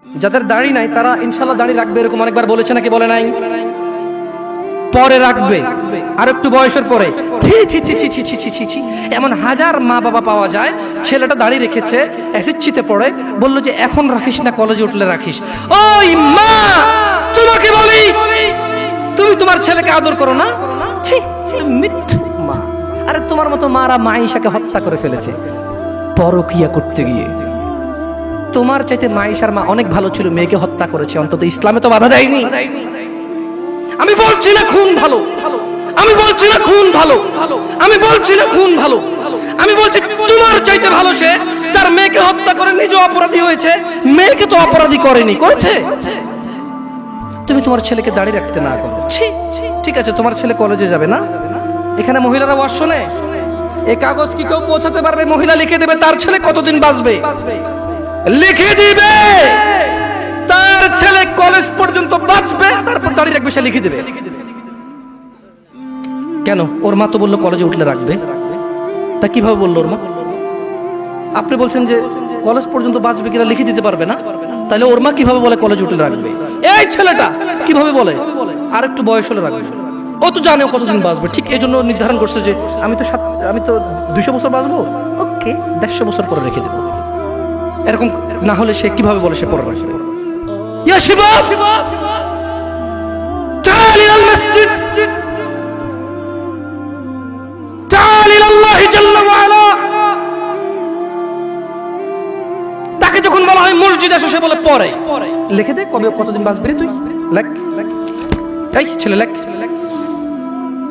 যাদের দাড়ি নাই তারা ইনশাআল্লাহ দাড়ি রাখবে, এরকম অনেকবার বলেছে নাকি বলে নাই? পরে রাখবে, আর একটু বয়সের পরে। ছি ছি ছি ছি ছি ছি ছি ছি ছি। এমন হাজার মা বাবা পাওয়া যায়, ছেলেটা দাড়ি রেখেছে, এসএসসিতে পড়ে, বললো যে এখন রাখিস না, কলেজে উঠলে রাখিস। ওই মা, তোমাকে বলি, তুমি তোমার ছেলেকে আদর করো না? ছি ছি, মিথ্যু মা। আরে তোমার মতো মারা মাইশাকে হত্যা করে ফেলেছে পরকিয়া করতে গিয়ে। তোমার চাইতে মাইশার মা অনেক ভালো ছিল, মেয়েকে হত্যা করেছে, অন্তত ইসলামে তো বাধা দেয়নি। আমি বলছি না খুন ভালো, আমি বলছি না খুন ভালো, আমি বলছি না খুন ভালো, আমি বলছি তোমার চাইতে ভালো সে তার মেয়েকে হত্যা করে নিজে অপরাধী হয়েছে, মেয়েকে তো অপরাধী করেনি, করেছে। তুমি তোমার ছেলেকে দাঁড়িয়ে রাখতে না করো। ঠিক আছে, তোমার ছেলে কলেজে যাবে না, এখানে মহিলারা ওয়াজ শোনে, এই কাগজ কি কেউ পৌঁছাতে পারবে? মহিলা লিখে দেবে তার ছেলে কতদিন বাঁচবে, লিখে দিবে তার ছেলে কলেজ পর্যন্ত বাঁচবে, তারপর দাঁড়িয়ে রাখবে, সে লিখে দেবে। কেন? ওর মা তো বললো কলেজে উঠলে রাখবে। তা কিভাবে বললো ওর মা? আপনি বলছেন যে কলেজ পর্যন্ত বাঁচবে কিনা লিখে দিতে পারবে না, তাহলে ওর মা কিভাবে বলে কলেজে উঠলে রাখবে? এই ছেলেটা কিভাবে বলে আর একটু বয়স হলে রাখবে? ও তো জানে কতদিন বাঁচবে, ঠিক এই জন্য নির্ধারণ করছে যে আমি তো 200 বছর বাঁচবো, ওকে 150 বছর পরে রেখে দেবো। এরকম না হলে সে কিভাবে বলে সে পরে রাখবে? ইয়া শিবাব, تعال إلى المسجد، تعال إلى الله جل وعلا। তাকে যখন বলা হয় মসজিদে এসে, সে বলে পরে। লিখে দে কবে কতদিন বাঁচবি রে তুই, লেখ। এই ছেলে লেখ।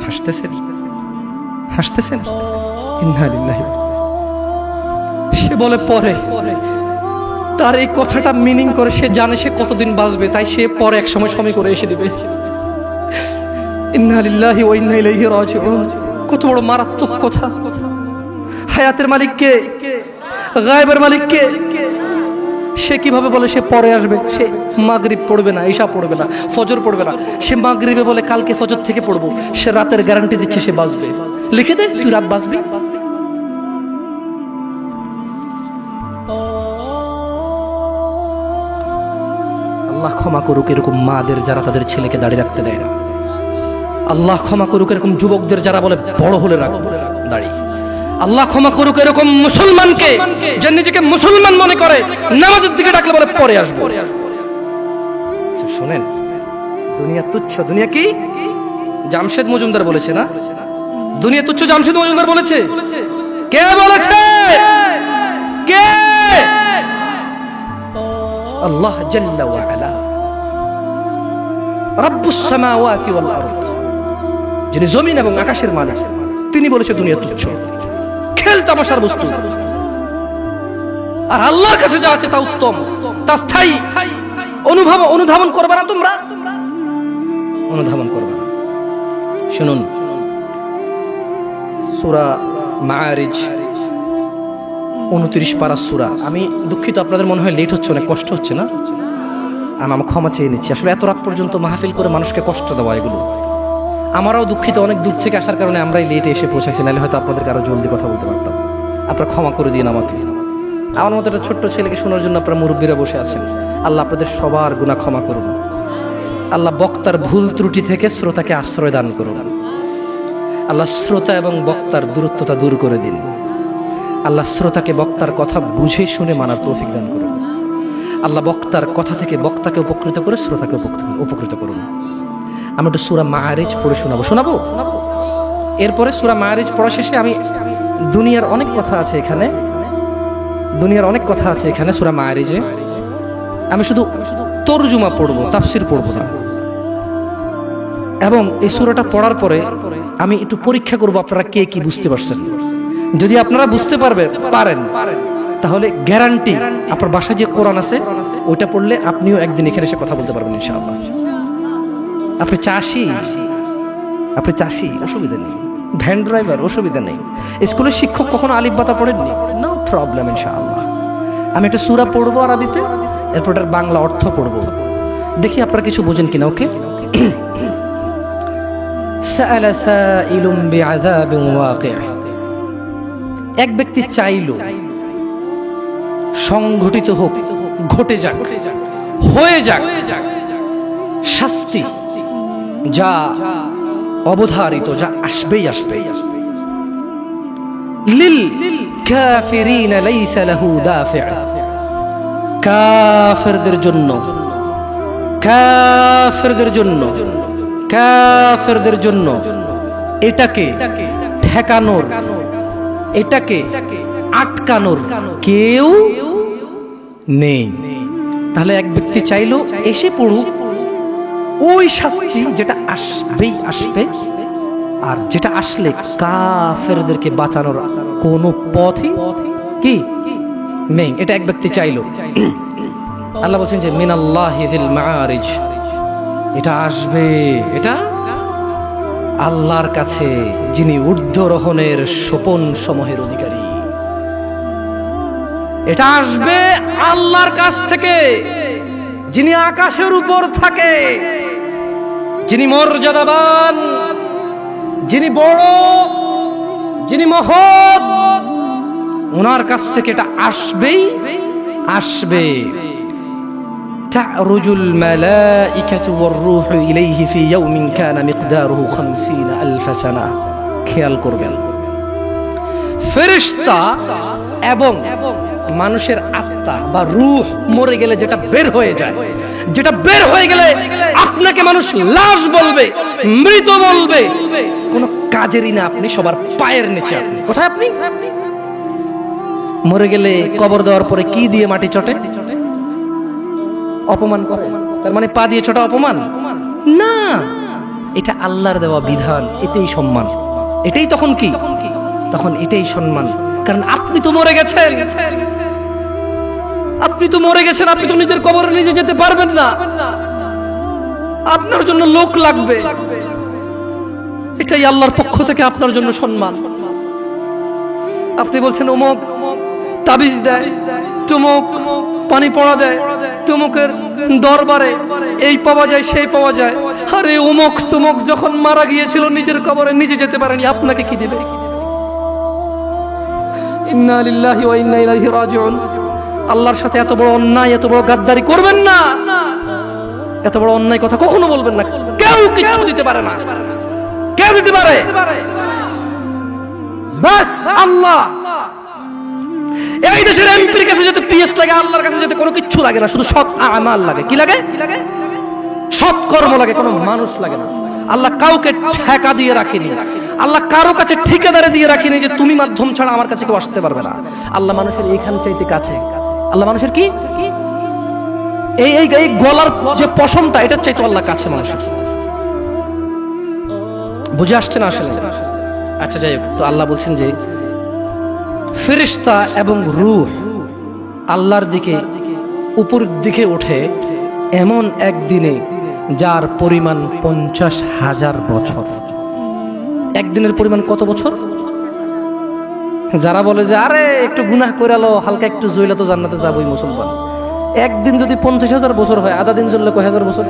হাসতেছেন, হাসতেছেন। ইন্না লিল্লাহি। সে বলে পরে। তার এই কথাটা মিনিং করে সে জানে সে কতদিন বাঁচবে, তাই সে পরে এক সময় করে এসে দিবে। ইন্না লিল্লাহি ওয়া ইন্না ইলাইহি রাজিউন। কত বড় মারাত্মক কথা! হায়াতের মালিক কে? গায়েবের মালিক কে? সে কিভাবে বলে সে পরে আসবে? সে মাগরিব পড়বে না, ঈশা পড়বে না, ফজর পড়বে না, সে মাগরিবে বলে কালকে ফজর থেকে পড়বো, সে রাতের গ্যারান্টি দিচ্ছে সে বাঁচবে। লিখে দে তুই রাত বাঁচবি। আল্লাহ ক্ষমা করুক এরকম মাদের যারা তাদের ছেলেকে দাঁড়িয়ে রাখতে দেয় না। আল্লাহ ক্ষমা করুক এরকম যুবকদের যারা বলে বড় হলে রাখবো দাড়ি। আল্লাহ ক্ষমা করুক এরকম মুসলমানকে যে নিজেকে মুসলমান মনে করে, নামাজের দিকে ডাকলে বলে পরে আসবো। শোনেন, দুনিয়া তুচ্ছ। দুনিয়া কি? জামশেদ মজুমদার বলেছে না, দুনিয়া তুচ্ছ। জামশেদ মজুমদার বলেছে? কে বলেছে? কে? আল্লাহ জাল্লা ওয়া আলা, রাব্বুস সামাওয়াতি ওয়াল আরদ, যিনি জমিন এবং আকাশের মালিক, তিনি বলেছে দুনিয়া তুচ্ছ, খেল তামাশার বস্তু। আর আল্লাহর কাছে যা আছে তা উত্তম, তা স্থায়ী। অনুধাবন করবে না তোমরা, অনুধাবন করবে না। শুনুন, সূরা মাআরিজ 29 পারা সূরা। আমি দুঃখিত, আপনাদের মনে হয় লেট হচ্ছে, অনেক কষ্ট হচ্ছে না? আমি ক্ষমা চেয়ে নিচ্ছি। আসলে এত রাত পর্যন্ত মাহফিল করে মানুষকে কষ্ট দেওয়া, এগুলো আমারও দুঃখিত। অনেক দূর থেকে আসার কারণে আমরাই লেটে এসে পৌঁছাইছি, নাহলে হয়তো আপনাদেরকে আরো জলদি কথা বলতে পারতাম। আপনারা ক্ষমা করে দিন আমাকে। আমার মতো একটা ছোট্ট ছেলেকে শোনার জন্য আপনারা মুরব্বীরা বসে আছেন। আল্লাহ আপনাদের সবার গুনাহ ক্ষমা করুন। আল্লাহ বক্তার ভুল ত্রুটি থেকে শ্রোতাকে আশ্রয় দান করুন। আল্লাহ শ্রোতা এবং বক্তার দূরত্বতা দূর করে দিন। আল্লাহ শ্রোতাকে বক্তার কথা বুঝে শুনে মানার তৌফিক দান করুন। আল্লাহ বক্তার কথা থেকে বক্তাকে উপকৃত করে শ্রোতাকে উপকৃত করুন। আমি একটু সূরা মাআরিজ পড়ে শোনাবো। এরপরে সূরা মাআরিজ পড়া শেষে আমি দুনিয়ার অনেক কথা আছে এখানে সূরা মাআরিজে। আমি শুধু তরজুমা পড়বো, তাফসির পড়বো না। এবং এই সূরাটা পড়ার পরে আমি একটু পরীক্ষা করবো আপনারা কে কি বুঝতে পারছেন। যদি আপনারা বুঝতে পারেন তাহলে গ্যারান্টি আপনার বাসায় যে কোরআন আছে ওইটা পড়লে আপনিও একদিন এখানে এসে কথা বলতে পারবেন ইনশাআল্লাহ। আপনি চাষি, অসুবিধা নেই। ভ্যান ড্রাইভার, অসুবিধা নেই। স্কুলের শিক্ষক কখনো আলিফ বাতা পড়েননি, নো প্রবলেম ইনশাআল্লাহ। আমি একটা সূরা পড়বো আরবিতে, এরপর এটার বাংলা অর্থ পড়বো, দেখি আপনারা কিছু বোঝেন কিনা। ওকে? সাআলা সাইলুম বিআযাবিন ওয়াকি'। এক ব্যক্তি চাইল সংঘটিত হোক, ঘটে যাক, হয়ে যাক শাস্তি যা অবধারিত, যা আসবেই আসবে। লিল কাফিরিন লাইসা লাহু দাফি', কাফিরদের জন্য, কাফিরদের জন্য, কাফিরদের জন্য এটাকে ঠেকানোর, এটাকে আটকানোর কেউ নেই। তাহলে এক ব্যক্তি চাইলো এসে পড়ুক ওই শাস্তি যেটা আসবেই আসবে, আর যেটা আসলে কাফেরদেরকে বাঁচানোর কোনো পথই কি নেই, এটা এক ব্যক্তি চাইলো। আল্লাহ বলছেন যে মিনাল্লাহি যিল মাআরিজ, এটা আসবে, এটা আল্লাহর কাছে যিনি ঊর্ধ্বরোহণের সোপন সমূহের অধিকারী, এটা আসবে আল্লাহর কাছ থেকে যিনি আকাশের উপর থাকে, যিনি মর্যাদাবান, যিনি বড়, যিনি মহৎ, ওনার কাছ থেকে এটা আসবেই আসবে। তা'রুজুল মালাইকাতু ওয়ার রূহু ইলাইহি ফি ইয়াউমিন কানা মিকদারুহু ৫০,০০০ সানা। খেয়াল করবেন, ফেরেশতা এবং মানুষের আত্মা বা রূহ মরে গেলে যেটা বের হয়ে যায়, যেটা বের হয়ে গেলে আপনাকে মানুষ লাশ বলবে, মৃত বলবে, কোন কাজেরই না আপনি, সবার পায়ের নিচে আপনি। কোথায় আপনি? মরে গেলে কবর দেওয়ার পরে কি দিয়ে মাটি চটে? অপমান করে, তার মানে পা দিয়ে ছোটা অপমান না, এটা আল্লাহর দেওয়া বিধান, এটাই সম্মান, এটাই তখন কি, তখন এটাই সম্মান। কারণ আপনি তো মরে গেছেন, আপনি তো মরে গেছেন, আপনি তো নিজের কবরে নিজে যেতে পারবেন না, আপনার জন্য লোক লাগবে, এটাই আল্লাহর পক্ষ থেকে আপনার জন্য সম্মান। আপনি বলছেন অমুক তাবিজ দেয়, তুমুক পানি পড়া দেয়, তুমুকের দরবারে এই পাওয়া যায় সেই পাওয়া যায়। আরে অমুক তুমুক যখন মারা গিয়েছিল নিজের কবরে নিজে যেতে পারেনি, আপনাকে কি দিবে? ইন্না লিল্লাহি ওয়া ইন্না ইলাইহি রাজিউন। আল্লাহর সাথে এত বড় অন্যায়, এত বড় গাদ্দারি করবেন না, এত বড় অন্যায় কথা কখনো বলবেন না। কেউ কিচ্ছু দিতে পারে না, কেউ দিতে পারে বাস আল্লাহ। এই দেশের এমপির কাছে যেতে পিএস লাগে, আল্লাহর কাছে যেতে কোনো কিচ্ছু লাগে না, শুধু সৎ আমাল লাগে। কি লাগে? সৎ কর্ম লাগে, কোনো মানুষ লাগে না। আল্লাহ কাউকে ঠেকা দিয়ে রাখেনি, আল্লাহ কারো কাছে ঠিকাদারে দিয়ে রাখেনি যে তুমি মাধ্যম ছাড়া আমার কাছে কেউ আসতে পারবে না। আল্লাহ মানুষের এইখান চাইতে কাছে, আল্লাহ মানুষের কি এই এই এই গলার যে পশমটা, এটা চাইতে আল্লাহ কাছে মানুষের। বুঝে আসছে না আসলে? আচ্ছা যাই হোক, তো আল্লাহ বলছেন যে ফেরেশতা এবং রূহ আল্লাহর দিকে উপর দিকে ওঠে এমন একদিনে যার পরিমাণ ৫০,০০০ বছর। একদিনের পরিমাণ কত বছর? যারা বলে যে আরে একটু গুনাহ করে আলো, হালকা একটু জইলা তো জান্নাতে যাবই মুসলমান, একদিন যদি ৫০,০০০ বছর হয়, আধা দিন জ্বললে কয় হাজার বছর?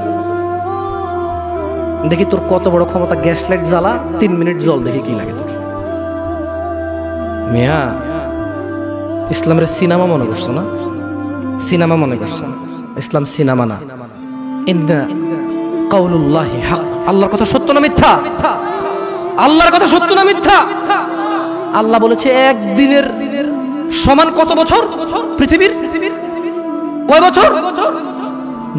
দেখি তোর কত বড় ক্ষমতা, গ্যাস লাইট জ্বালা ৩ মিনিট জল, দেখি কি লাগে তোর। মিয়া ইসলামের সিনেমা মনে করছো না? সিনেমা মনে করছো? ইসলাম সিনেমা না। ইন্না কাউলুল্লাহি হক, আল্লাহর কথা সত্য না মিথ্যা? আল্লাহর কথা সত্য না মিথ্যা? আল্লাহ বলেছে একদিনের সমান কত বছর পৃথিবীর? কয় বছর?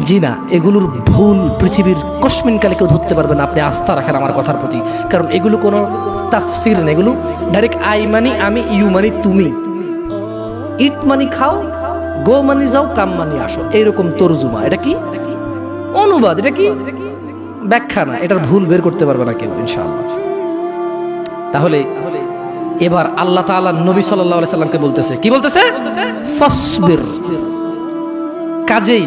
জি না, এগুলোর ভুল পৃথিবীর কসমিন কালে কেউ ধরতে পারবে না। আপনি আস্থা রাখেন আমার কথার প্রতি, কারণ এগুলো কোনো তাফসির না, এগুলো ডাইরেক্ট আই মানি আমি, ইউ মানি তুমি, ইট মানি খাও, গো মানি যাও, কাম মানি আসো, এইরকম তরজুমা। এটা কি অনুবাদ, এটা কি ব্যাখ্যা না, এটার ভুল বের করতে পারবে না কেউ ইনশাআল্লাহ। তাহলে এবার আল্লাহ তাআলা নবী সাল্লাল্লাহু আলাইহি সাল্লামকে বলতেছে, কি বলতেছে? ফাসবির, কাজেই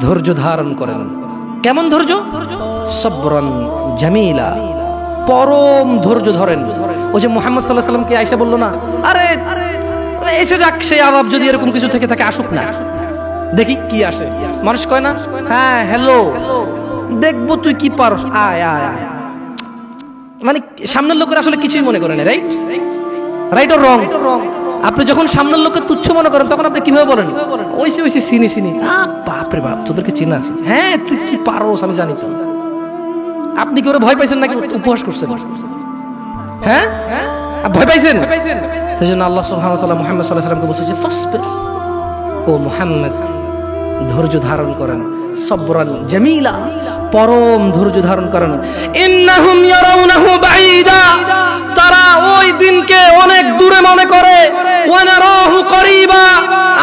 ধৈর্য ধারণ করেন। কেমন ধৈর্য? সবরান জামিলা, পরম ধৈর্য ধরেন। ওই যে মুহাম্মদ সাল্লাল্লাহু আলাইহি সাল্লামকে আয়েশা বলল না, আরে এসে যাক সেই আলাপ, যদি এরকম কিছু থেকে থাকে আসুক না, দেখি কি আসে। মানুষ কয় না, হ্যাঁ হ্যালো দেখবো তুই কি পারস, আয় আয় আয়, মানে সামনের লোকের আসলে কিছুই মনে করে না। Right right or wrong? আপনি যখন সামনের লোককে তুচ্ছ মনে করেন তখন আপনি কিভাবে বলেন, ওইসে ওইসে চিনি বাপরে বাপ তোদেরকে চিনা আছে, হ্যাঁ তুই কি পারোস আমি জানি তো। আপনি কি ওরা ভয় পাইছেন নাকি উপহাস করছেন? হ্যাঁ ভয় পাইছেন? সেই জন্য আল্লাহ সুবহানাহু ওয়া তাআলা মুহাম্মদ সাল্লাল্লাহু আলাইহি ওয়াসাল্লামকে বলছে যে ফাসবির, ও মুহাম্মদ ধৈর্য ধারণ করেন, সবরান জামিলা, পরম ধৈর্য ধারণ করেন। ইন্নাহুম ইয়ারাউনাহু বাঈদা, তারা ওই দিনকে অনেক দূরে মনে করে, ওয়া নারাহু করিবা,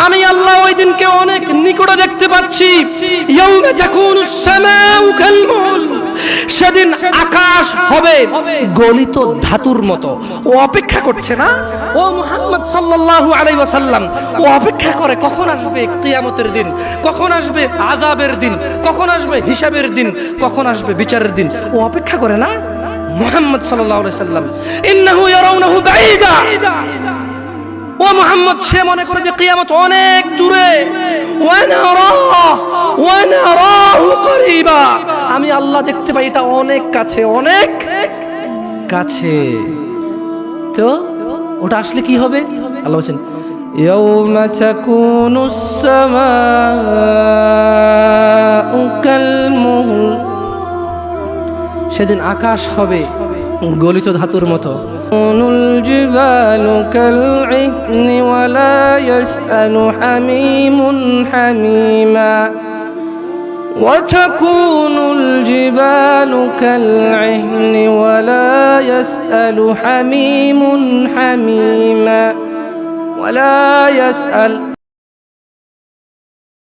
আমি আল্লাহ ওই দিনকে অনেক নিকটে দেখতে পাচ্ছি। ইয়াউমা তাকুনুস সামাউ কালমুল, সেদিন আকাশ হবে গলিত ধাতুর মতো। ও অপেক্ষা করছে না, ও মুহাম্মদ সাল্লাল্লাহু আলাইহি ওয়াসাল্লাম, ও অপেক্ষা করে কখন আসবে কিয়ামতের দিন, কখন আসবে আযাবের দিন, কখন আসবে হিসাবের দিন, কখন আসবে বিচারের দিন। ও অপেক্ষা করে না মুহাম্মদ সাল্লাল্লাহু আলাইহি ওয়াসাল্লাম। ইন্নাহু ইয়ারাউনাহু বাঈদা, ও মুহাম্মদ সে মনে করে যে কিয়ামত অনেক দূরে। ওয়া নারাহু করিবা, আমি আল্লাহ দেখতে পাই এটা অনেক কাছে, অনেক কাছে। তো ওটা আসলে কি হবে? আল্লাহ বলেন ইয়াউমা তাকুনুস সামাউ কালমুল, সেদিন আকাশ হবে গলিত ধাতুর মতো। নুল জিবালু কালইহনি ওয়ালা ইয়াসআলু হামিমুন হামিমা, وتكون الجبال كالعهن ولا يسأل حميم حميما ولا يسأل